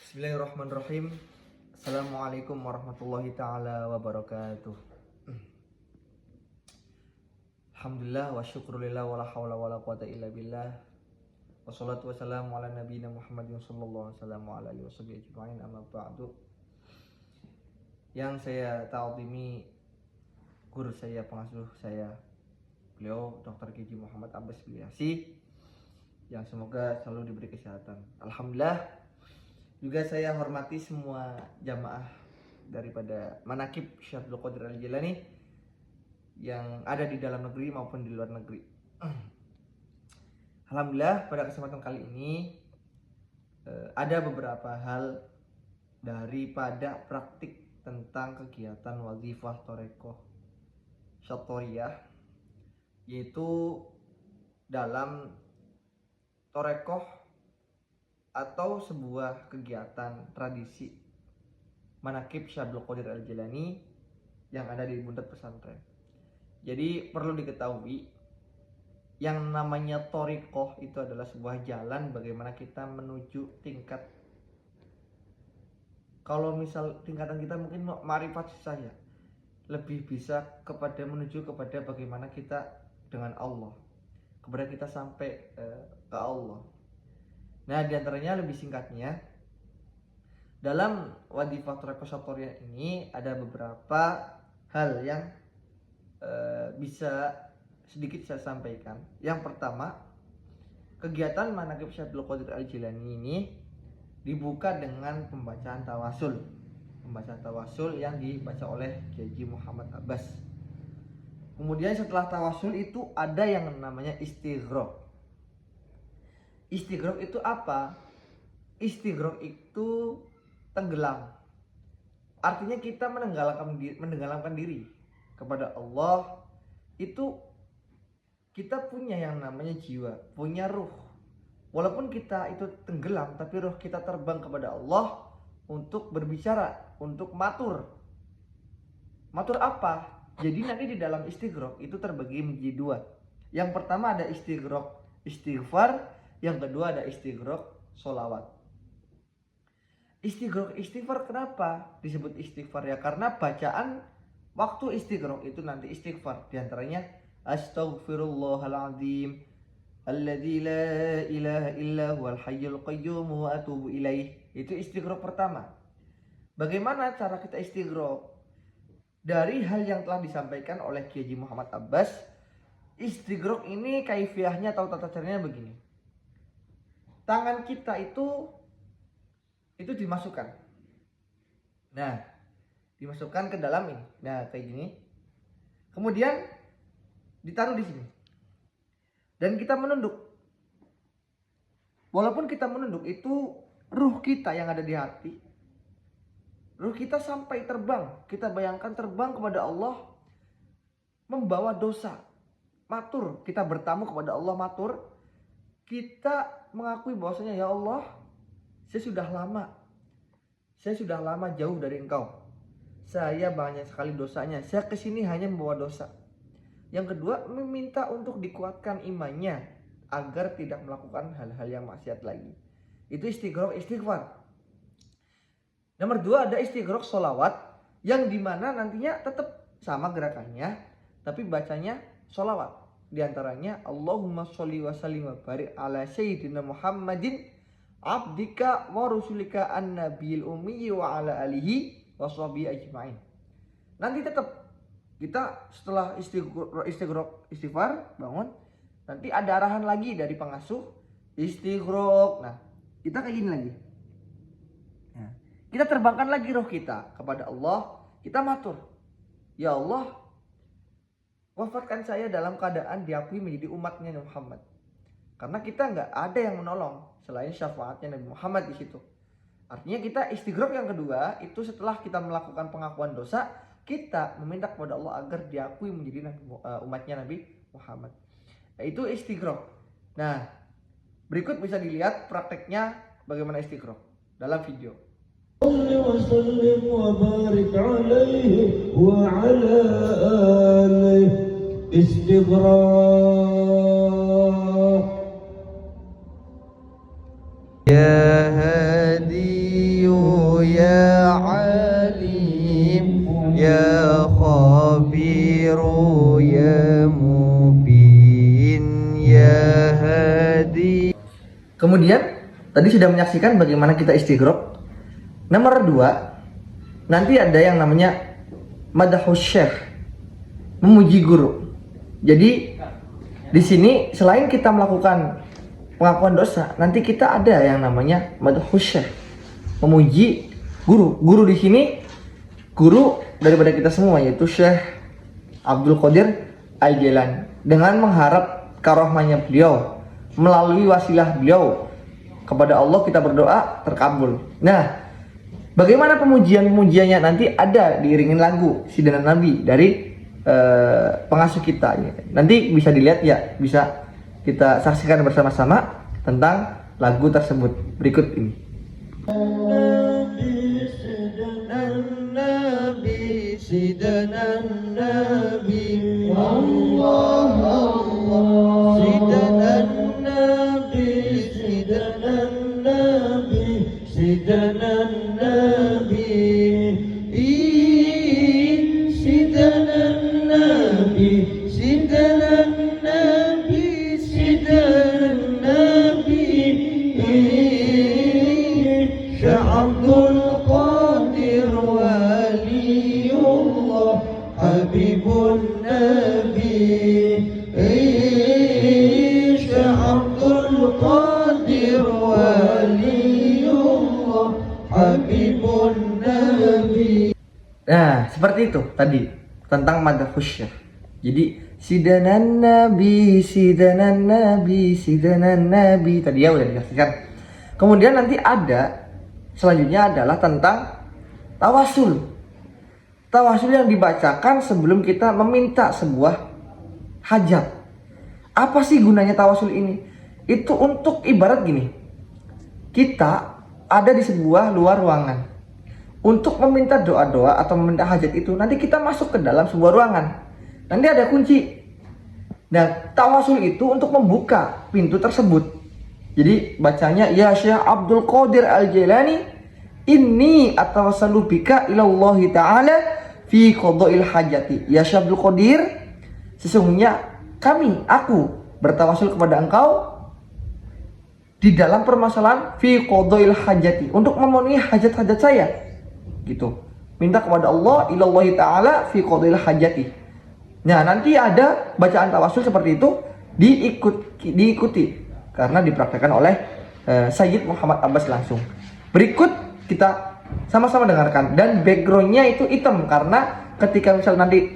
Bismillahirrahmanirrahim. Assalamualaikum warahmatullahi ta'ala wabarakatuh. Alhamdulillah wa syukrulillah wa la hawla wa la quwata illa billah. Wassalatu wassalamu ala nabiyina Muhammadin sallallahu alaihi wasallam wa ala alihi washabihi ajma'in, amma ba'du. Yang saya ta'zimi guru saya, pengasuh saya, beliau Dr. Gigi Muhammad Abbas Bilyasi, yang semoga selalu diberi kesehatan. Alhamdulillah. Juga saya hormati semua jamaah daripada Manaqib Syekh Abdul Qadir Al-Jilani yang ada di dalam negeri maupun di luar negeri. Alhamdulillah, pada kesempatan kali ini ada beberapa hal daripada praktik tentang kegiatan wazifah Thariqah Syadhariyah, yaitu dalam Thariqah atau sebuah kegiatan tradisi Manaqib Syekh Abdul Qadir Al-Jilani yang ada di Buntet Pesantren. Jadi perlu diketahui, yang namanya thariqah itu adalah sebuah jalan bagaimana kita menuju tingkat, kalau misal tingkatan kita mungkin ma'rifat saja, lebih bisa kepada menuju kepada bagaimana kita dengan Allah, kepada kita sampai ke Allah. Nah, diantaranya lebih singkatnya, dalam wadifah Thariqah Syadhariyah ini ada beberapa hal yang bisa sedikit saya sampaikan. Yang pertama, kegiatan Manaqib Syekh Abdul Qadir Al-Jilani ini dibuka dengan pembacaan tawasul. Pembacaan tawasul yang dibaca oleh Kiai Muhammad Abbas. Kemudian setelah tawasul itu ada yang namanya istighraq. Istighraq itu apa? Istighraq itu tenggelam. Artinya kita menenggelamkan diri kepada Allah. Itu kita punya yang namanya jiwa, punya ruh. Walaupun kita itu tenggelam, tapi ruh kita terbang kepada Allah untuk berbicara, untuk matur. Matur apa? Jadi nanti di dalam istighraq itu terbagi menjadi dua. Yang pertama ada istighraq istighfar, yang kedua ada istighraq sholawat. Istighfar kenapa disebut istighfar? Ya karena bacaan waktu istighraq itu nanti istighfar. Di antaranya astaghfirullahaladzim alladzi la ilaha illa huwal hayyul qayyum wa atubu ilaih. Itu istighraq pertama. Bagaimana cara kita istighraq? Dari hal yang telah disampaikan oleh Kiai Muhammad Abbas, istighraq ini kaifiahnya atau tata caranya begini. Tangan kita itu dimasukkan. Nah, dimasukkan ke dalam ini. Nah, kayak gini. Kemudian ditaruh di sini. Dan kita menunduk. Walaupun kita menunduk, itu ruh kita yang ada di hati. Ruh kita sampai terbang. Kita bayangkan terbang kepada Allah, membawa dosa. Matur, kita bertamu kepada Allah, matur. Kita mengakui bahwasanya, ya Allah, saya sudah lama jauh dari Engkau. Saya banyak sekali dosanya. Saya kesini hanya membawa dosa. Yang kedua, meminta untuk dikuatkan imannya agar tidak melakukan hal-hal yang maksiat lagi. Itu istighraq istighfar. Nomor dua ada istighraq sholawat, yang dimana nantinya tetap sama gerakannya, tapi bacanya sholawat. Di antaranya Allahumma sholli wa sallim wa barik ala sayyidina Muhammadin abdika wa rasulika an-nabiyil ummi wa ala alihi wa sahbihi ajma'in. Nanti tetap kita setelah istighraq istighfar bangun, nanti ada arahan lagi dari pengasuh istighraq. Nah, kita kayak gini lagi. Nah, kita terbangkan lagi roh kita kepada Allah. Kita matur, ya Allah, wafatkan saya dalam keadaan diakui menjadi umatnya Nabi Muhammad. Karena kita nggak ada yang menolong selain syafaatnya Nabi Muhammad di situ. Artinya kita istighraq yang kedua itu setelah kita melakukan pengakuan dosa, kita meminta kepada Allah agar diakui menjadi umatnya Nabi Muhammad. Itu istighraq. Nah, berikut bisa dilihat prakteknya bagaimana istighraq dalam video. وسلم وبارك عليه وعلى آله استغراق يا هادي Kemudian tadi sudah menyaksikan bagaimana kita istighraq. Nomor 2, nanti ada yang namanya madahus syekh, memuji guru. Jadi di sini selain kita melakukan pengakuan dosa, nanti kita ada yang namanya madahus syekh, memuji guru. Guru di sini guru daripada kita semua, yaitu Syekh Abdul Qadir Al-Jailani, dengan mengharap karomahnya beliau, melalui wasilah beliau kepada Allah kita berdoa terkabul. Nah, bagaimana pemujiannya nanti ada diiringin lagu Sidanan Nabi dari pengasuh kita. Nanti bisa dilihat ya, bisa kita saksikan bersama-sama tentang lagu tersebut berikut ini. Sidanan Nabi, Allah Allah, Sidanan Nabi, Sidanan Nabi, Sidanan Nabi, Sidanan Nabi, Sidanan Nabi, Sidanan Nabi, Sya'abdul Qadir Waliullah Habibun Nabi, Sya'abdul Qadir Waliullah Habibun Nabi. Nah, seperti itu tadi tentang madhahus syekh. Jadi Sidanan Nabi, Sidanan Nabi, Sidanan Nabi tadi ya udah dijelaskan. Kemudian nanti ada selanjutnya adalah tentang tawasul. Tawasul yang dibacakan sebelum kita meminta sebuah hajat. Apa sih gunanya tawasul ini? Itu untuk ibarat gini. Kita ada di sebuah luar ruangan. Untuk meminta doa-doa atau meminta hajat itu, nanti kita masuk ke dalam sebuah ruangan. Nanti ada kunci. Nah, tawasul itu untuk membuka pintu tersebut. Jadi bacanya, ya Syekh Abdul Qadir Al-Jailani, inni atawassalu bika ilallahi ta'ala fi qada'il hajati. Ya Syekh Abdul Qadir, sesungguhnya aku bertawasul kepada engkau di dalam permasalahan fi qada'il hajati, untuk memenuhi hajat-hajat saya. Gitu. Minta kepada Allah ilallahi ta'ala fi qada'il hajati. Nah, nanti ada bacaan tawasul seperti itu diikuti karena dipraktekkan oleh Sayyid Muhammad Abbas langsung. Berikut kita sama-sama dengarkan, dan backgroundnya itu hitam karena ketika misal nanti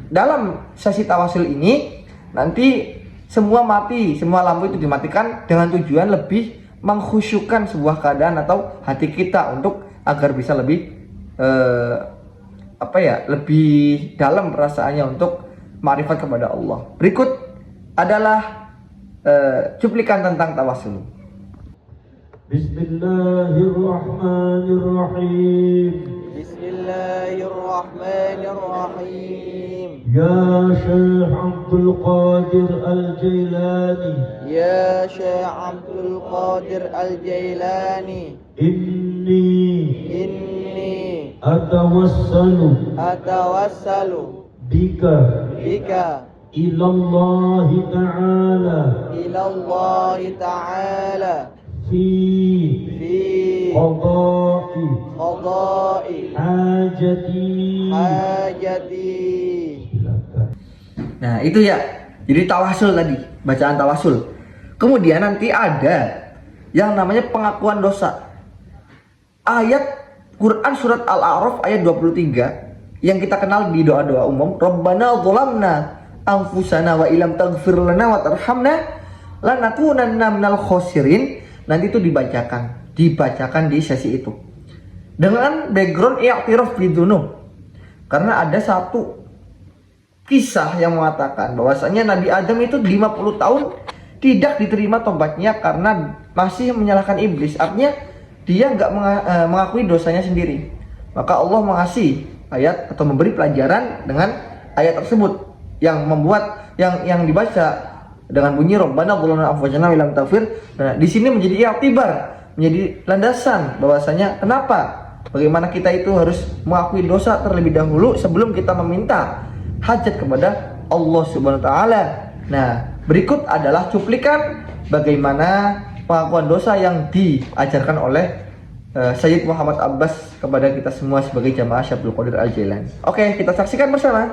dalam sesi tawasul ini nanti semua mati, semua lampu itu dimatikan dengan tujuan lebih mengkhusyukkan sebuah keadaan atau hati kita untuk agar bisa lebih lebih dalam perasaannya untuk ma'rifat kepada Allah. Berikut adalah cuplikan tentang tawasul. Bismillahirrahmanirrahim. Bismillahirrahmanirrahim. Ya Syekh Abdul Qadir Al-Jailani, Ya Syekh Abdul Qadir Al-Jailani, inni atawassalu bika ilallahi ta'ala fi qada'i hajati. Nah, itu ya. Jadi tawasul tadi, bacaan tawasul. Kemudian nanti ada yang namanya pengakuan dosa. Ayat Quran surat Al-A'raf ayat 23 yang kita kenal di doa-doa umum, Rabbana dzalamna anfusana wa illam taghfir lana wa tarhamna lanakunanna minal khosirin. Nanti itu dibacakan di sesi itu dengan background i'tiraf bidzunub, karena ada satu kisah yang mengatakan bahwasanya Nabi Adam itu 50 tahun tidak diterima tobatnya karena masih menyalahkan iblis. Artinya dia nggak mengakui dosanya sendiri. Maka Allah mengasih ayat atau memberi pelajaran dengan ayat tersebut yang membuat yang dibaca dengan bunyi Rabbana dzalamna anfusana wa illam taghfir. Nah, di sini menjadi i'tibar, menjadi landasan bahwasanya bagaimana kita itu harus mengakui dosa terlebih dahulu sebelum kita meminta hajat kepada Allah Subhanahu wa taala. Nah, berikut adalah cuplikan bagaimana pengakuan dosa yang diajarkan oleh Sayyid Muhammad Abbas kepada kita semua sebagai jamaah Syekh Abdul Qadir Al-Jailani. Oke, kita saksikan bersama.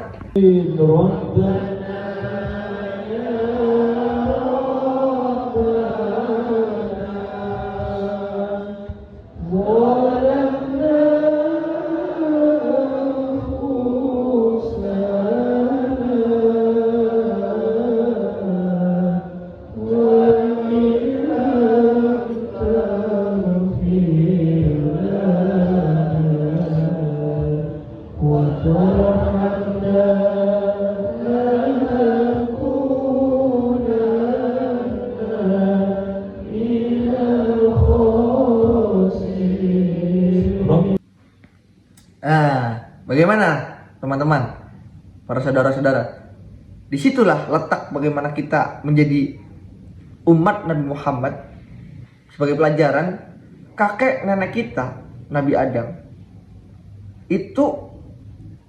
Bagaimana teman-teman, para saudara-saudara? Disitulah letak bagaimana kita menjadi umat Nabi Muhammad. Sebagai pelajaran, kakek nenek kita, Nabi Adam, itu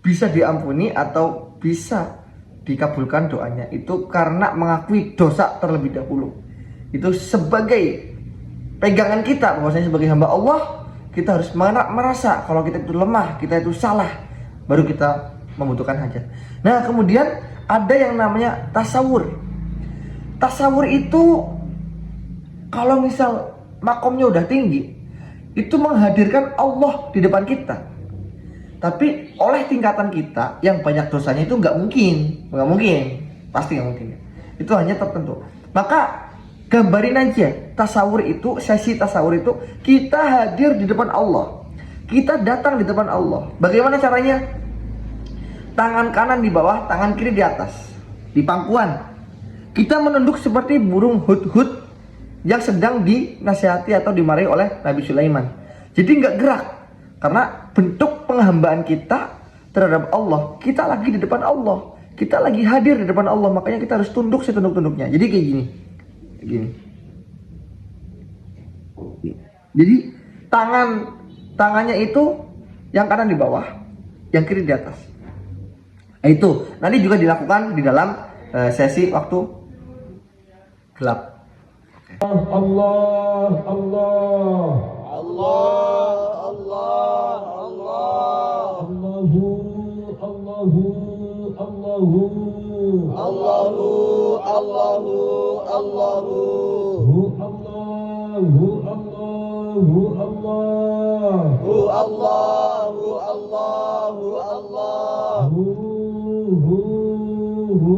bisa diampuni atau bisa dikabulkan doanya itu karena mengakui dosa terlebih dahulu. Itu sebagai pegangan kita bahwasanya sebagai hamba Allah, kita harus merasa kalau kita itu lemah, kita itu salah, baru kita membutuhkan hajat. Nah, kemudian ada yang namanya tasawur. Tasawur itu kalau misal makomnya udah tinggi, itu menghadirkan Allah di depan kita. Tapi oleh tingkatan kita yang banyak dosanya itu nggak mungkin, pasti nggak mungkin. Itu hanya tertentu. Maka gambarin aja tasawur itu, sesi tasawur itu kita hadir di depan Allah. Kita datang di depan Allah. Bagaimana caranya? Tangan kanan di bawah, tangan kiri di atas, di pangkuan. Kita menunduk seperti burung hudhud yang sedang dinasihati atau dimarahi oleh Nabi Sulaiman. Jadi nggak gerak, karena bentuk penghambaan kita terhadap Allah. Kita lagi di depan Allah, kita lagi hadir di depan Allah, makanya kita harus tunduk setunduk-tunduknya. Jadi kayak gini. Jadi tangannya itu yang kanan di bawah, yang kiri di atas. Itu nanti juga dilakukan di dalam sesi waktu gelap. Allah, Allah, Allah, Allah, Allah, Allahu, Allahu, Allahu, Allahu, Allahu, Allahu, Hu Allah, Hu Allah, Hu Allah, Hu Allah, Hu Allah, Hu Allah, Hu, Hu, Hu,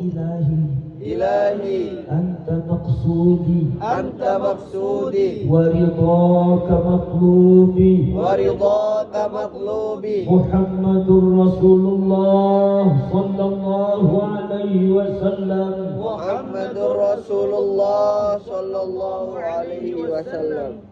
Ilahi, Ilahi, Anta maqsudi, Anta maqsudi, wa ridaka matlubi, wa ridaka matlubi, Muhammadur Rasulullah sallallahu alaihi wasallam. Muhammadur Rasulullah sallallahu alaihi wasallam.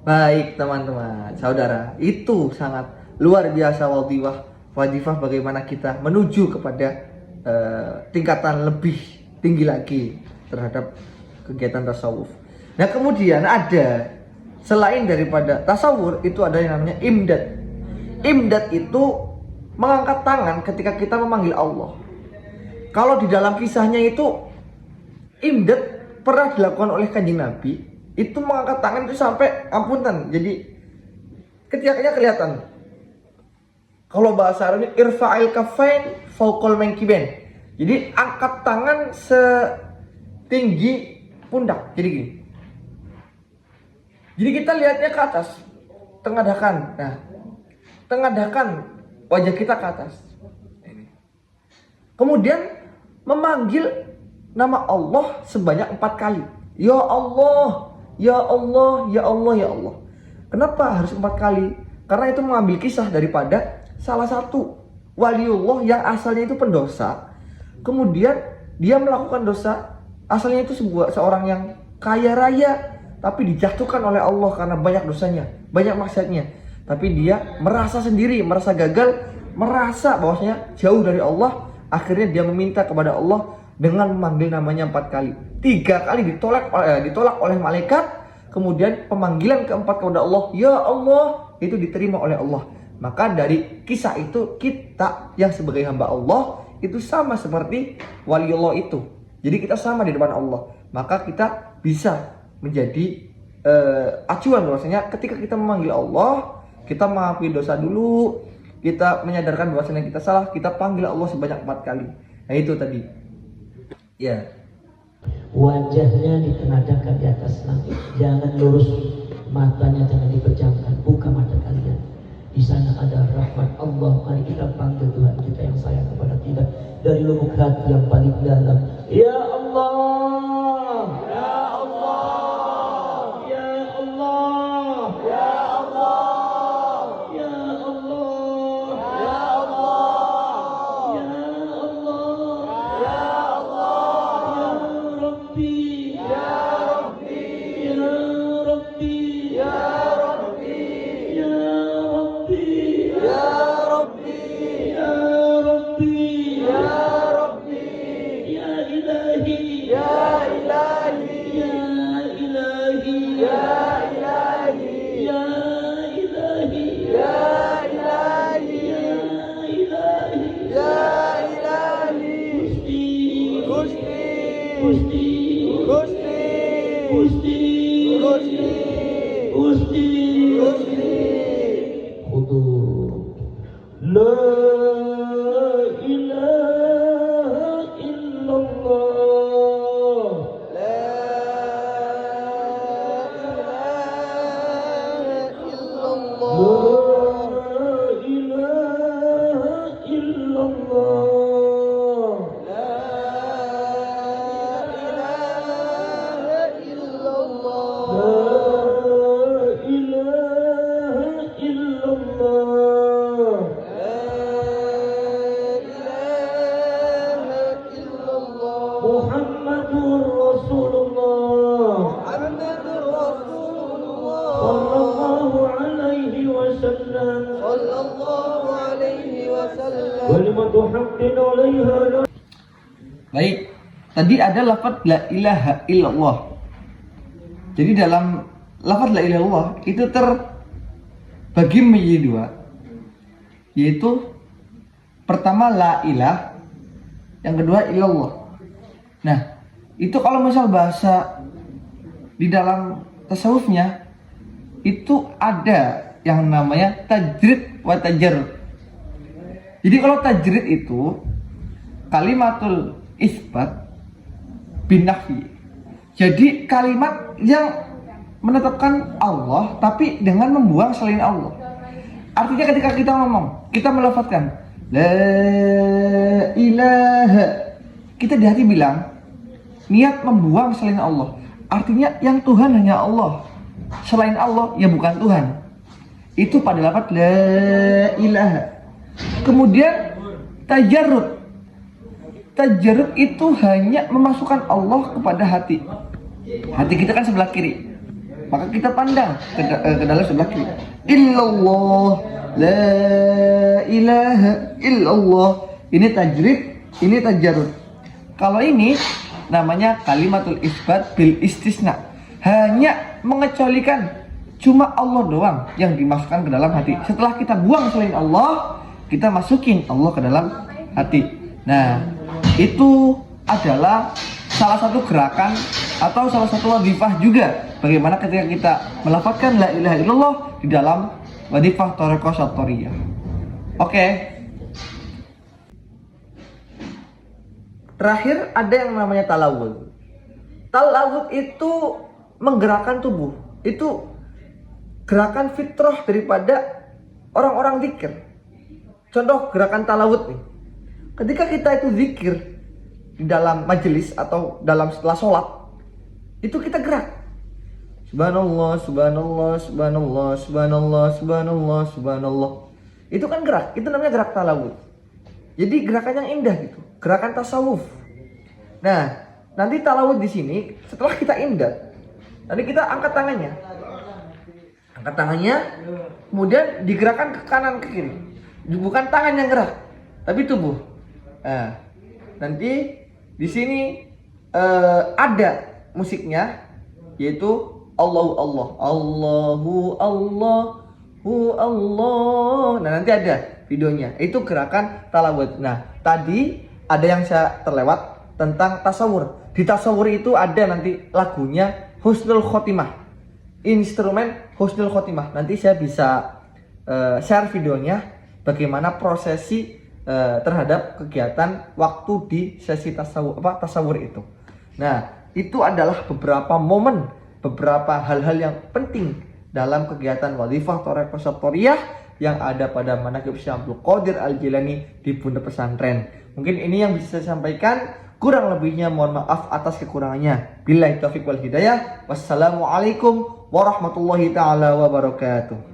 Baik teman-teman, saudara, itu sangat luar biasa wadifah bagaimana kita menuju kepada tingkatan lebih tinggi lagi terhadap kegiatan tasawuf. Nah, kemudian ada selain daripada tasawuf itu ada yang namanya imdad. Imdad itu mengangkat tangan ketika kita memanggil Allah. Kalau di dalam kisahnya itu imdad pernah dilakukan oleh Kanjeng Nabi. Itu mengangkat tangan itu sampai ampunten. Jadi ketika kelihatan. Kalau bahasa Arabnya irfa'il kafain fauqal mankibain. Jadi angkat tangan setinggi pundak. Jadi gini. Jadi kita lihatnya ke atas. Tengadahkan. Nah, tengadahkan wajah kita ke atas. Ini. Kemudian memanggil nama Allah sebanyak 4 kali. Ya Allah, ya Allah, ya Allah, ya Allah. Kenapa harus 4 kali? Karena itu mengambil kisah daripada salah satu waliullah yang asalnya itu pendosa. Kemudian dia melakukan dosa. Asalnya itu seorang yang kaya raya, tapi dijatuhkan oleh Allah karena banyak dosanya, banyak maksiatnya. Tapi dia merasa sendiri, merasa gagal, merasa bahwasanya jauh dari Allah. Akhirnya dia meminta kepada Allah dengan memanggil namanya 4 kali. 3 kali ditolak oleh malaikat. Kemudian pemanggilan keempat kepada Allah, ya Allah, itu diterima oleh Allah. Maka dari kisah itu kita yang sebagai hamba Allah itu sama seperti waliullah itu. Jadi kita sama di depan Allah. Maka kita bisa menjadi acuan bahwasanya ketika kita memanggil Allah, kita mengakui dosa dulu, kita menyadarkan bahwasanya kita salah, kita panggil Allah sebanyak 4 kali. Nah itu tadi. Ya. Wajahnya ditenadakan di atas langit. Jangan lurus, matanya jangan dipejamkan. Buka mata kalian. Di sana ada rahmat Allah. Mari kita panggil Tuhan kita yang sayang kepada kita dari lubuk hati yang paling dalam. Ya Allah, Ya Allah, Ya Allah, Ya Allah, Ya Allah, Ya Allah, Ya Allah, Ya Allah, Ya Rabbi, Ya Rabbi, Ya Rabbi, Ya Rabbi, Ya Rabbi, Ya Rabbi, Ya Rabbi, Ya Rabbi, Ya Ilahi, Ya Ilahi, Ya Ilahi, Ya Ilahi, Ya Ilahi, Ya Ilahi, Ya Ilahi, Ya Ilahi, Gusti, Gusti, Gusti, Gusti, Gusti, Gusti, Gusti, Gusti. Khudu. La ilaha illallah. La ilaha illallah. La ilaha illallah. La ilaha illallah. La ilaha illallah. La ilaha illallah. Muhammadur Rasulullah Muhammadur Rasulullah. sallallahu alaihi wasallam. Sallallahu alaihi wasallam. Kalimatu haqqin 'alaiha. Baik, tadi ada lafaz la ilaha illallah. Jadi dalam lafaz la ilaha illallah itu terbagi menjadi 2, yaitu pertama la ilah, yang kedua illallah. Nah, itu kalau misal bahasa di dalam tasawufnya itu ada yang namanya tajrid wa tajarrud. Jadi kalau tajrid itu kalimatul isbat bin nafi. Jadi kalimat yang menetapkan Allah tapi dengan membuang selain Allah. Artinya ketika kita ngomong, kita melafazkan la ilaha, kita di hati bilang niat membuang selain Allah. Artinya yang Tuhan hanya Allah. Selain Allah ya bukan Tuhan. Itu pada lafaz la ilaha. Kemudian tajarrud. Tajarrud itu hanya memasukkan Allah kepada hati. Hati kita kan sebelah kiri. Maka kita pandang ke dalam sebelah kiri. Illallah, la ilaha illallah. Ini tajrid, ini tajarrud. Kalau ini namanya kalimatul isbat bil istisna. Hanya mengecualikan cuma Allah doang yang dimasukkan ke dalam hati. Setelah kita buang selain Allah, kita masukin Allah ke dalam hati. Nah, itu adalah salah satu gerakan atau salah satu wadifah juga. Bagaimana ketika kita melafazkan la ilaha illallah di dalam wadifah thariqah syattariyah. Oke. Terakhir ada yang namanya talawud. Talawud itu menggerakkan tubuh. Itu gerakan fitrah daripada orang-orang zikir. Contoh gerakan talawud nih. Ketika kita itu zikir di dalam majelis atau dalam setelah sholat, itu kita gerak. Subhanallah, subhanallah, subhanallah, subhanallah, subhanallah, subhanallah. Itu kan gerak, itu namanya gerak talawud. Jadi gerakan yang indah gitu, gerakan tasawuf. Nah, nanti talawud di sini setelah kita indah, nanti kita angkat tangannya. Angkat tangannya, kemudian digerakkan ke kanan ke kiri. Bukan tangan yang gerak, tapi tubuh. Nah, nanti Di sini ada musiknya, yaitu Allahu Allah, Allahu Allahu Allah. Nah, nanti ada videonya. Itu gerakan talawut. Nah, tadi ada yang saya terlewat tentang tasawur. Di tasawur itu ada nanti lagunya Husnul Khotimah, instrumen Husnul Khotimah. Nanti saya bisa share videonya bagaimana prosesi terhadap kegiatan waktu di sesi tasawur itu. Nah, itu adalah beberapa momen, beberapa hal-hal yang penting dalam kegiatan Wadhifah Thoreko Satoriyah yang ada pada Manaqib Syekh Abdul Qadir Al-Jilani di Pondok Pesantren. Mungkin ini yang bisa saya sampaikan. Kurang lebihnya mohon maaf atas kekurangannya. Billahi taufiq wal hidayah. Wassalamualaikum warahmatullahi taala wabarakatuh.